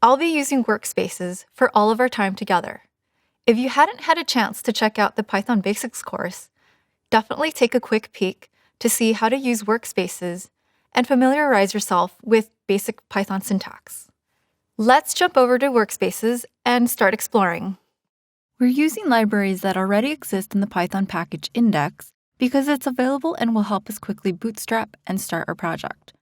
I'll be using workspaces for all of our time together. If you hadn't had a chance to check out the Python Basics course, definitely take a quick peek to see how to use workspaces and familiarize yourself with basic Python syntax. Let's jump over to workspaces and start exploring. We're using libraries that already exist in the Python package index because it's available and will help us quickly bootstrap and start our project.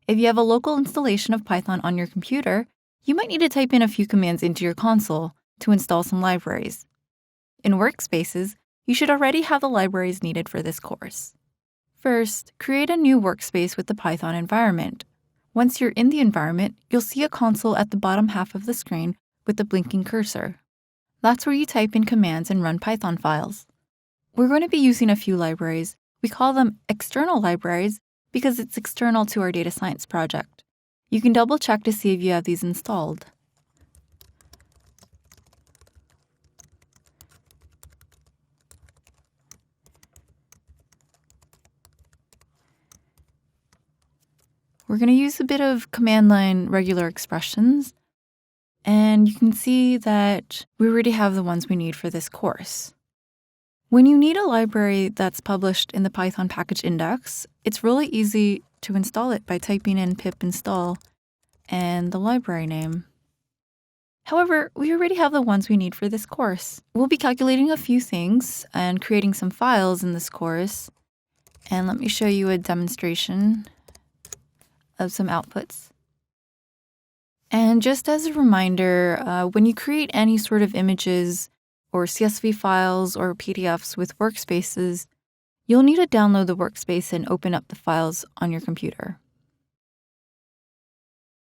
If you have a local installation of Python on your computer, you might need to type in a few commands into your console to install some libraries. In Workspaces, you should already have the libraries needed for this course. First, create a new workspace with the Python environment. Once you're in the environment, you'll see a console at the bottom half of the screen with the blinking cursor. That's where you type in commands and run Python files. We're going to be using a few libraries. We call them external libraries because it's external to our data science project. You can double check to see if you have these installed. We're going to use a bit of command line regular expressions, and you can see that we already have the ones we need for this course. When you need a library that's published in the Python package index, it's really easy to install it by typing in pip install and the library name. However, we already have the ones we need for this course. We'll be calculating a few things and creating some files in this course. And let me show you a demonstration of some outputs. And just as a reminder, when you create any sort of images or CSV files or PDFs with workspaces, you'll need to download the workspace and open up the files on your computer.